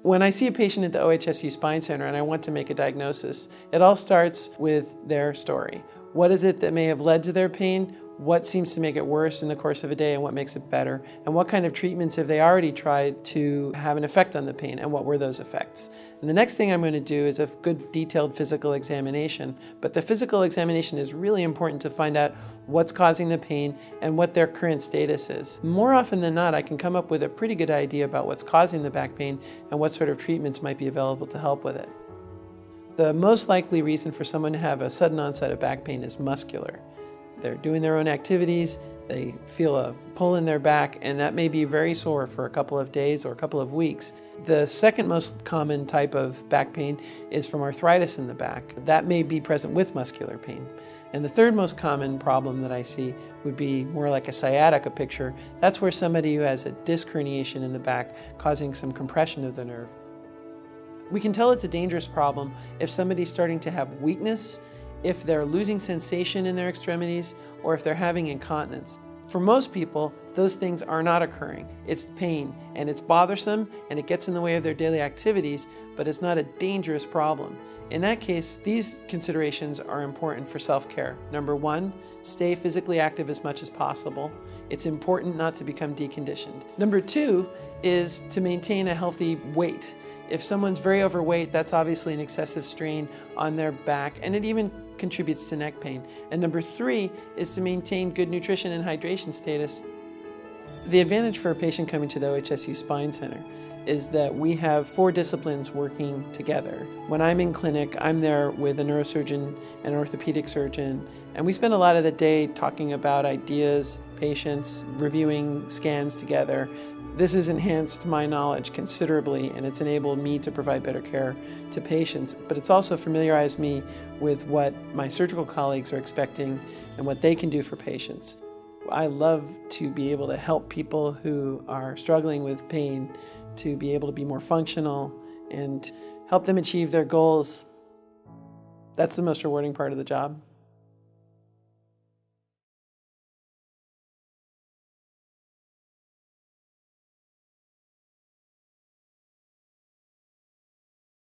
When I see a patient at the OHSU Spine Center and I want to make a diagnosis, it all starts with their story. What is it that may have led to their pain? What seems to make it worse in the course of a day and what makes it better? And what kind of treatments have they already tried to have an effect on the pain, and what were those effects? And the next thing I'm going to do is a good detailed physical examination. But the physical examination is really important to find out what's causing the pain and what their current status is. More often than not, I can come up with a pretty good idea about what's causing the back pain and what sort of treatments might be available to help with it. The most likely reason for someone to have a sudden onset of back pain is muscular. They're doing their own activities, they feel a pull in their back, and that may be very sore for a couple of days or a couple of weeks. The second most common type of back pain is from arthritis in the back. That may be present with muscular pain. And the third most common problem that I see would be more like a sciatica picture. That's where somebody who has a disc herniation in the back causing some compression of the nerve. We can tell it's a dangerous problem if somebody's starting to have weakness, if they're losing sensation in their extremities, or if they're having incontinence. For most people, those things are not occurring. It's pain, and it's bothersome, and it gets in the way of their daily activities, but it's not a dangerous problem. In that case, these considerations are important for self-care. Number one, stay physically active as much as possible. It's important not to become deconditioned. Number two is to maintain a healthy weight. If someone's very overweight, that's obviously an excessive strain on their back, and it even contributes to neck pain. And number three is to maintain good nutrition and hydration status. The advantage for a patient coming to the OHSU Spine Center is that we have 4 disciplines working together. When I'm in clinic, I'm there with a neurosurgeon and an orthopedic surgeon, and we spend a lot of the day talking about ideas, patients, reviewing scans together. This has enhanced my knowledge considerably, and it's enabled me to provide better care to patients, but it's also familiarized me with what my surgical colleagues are expecting and what they can do for patients. I love to be able to help people who are struggling with pain to be able to be more functional and help them achieve their goals. That's the most rewarding part of the job.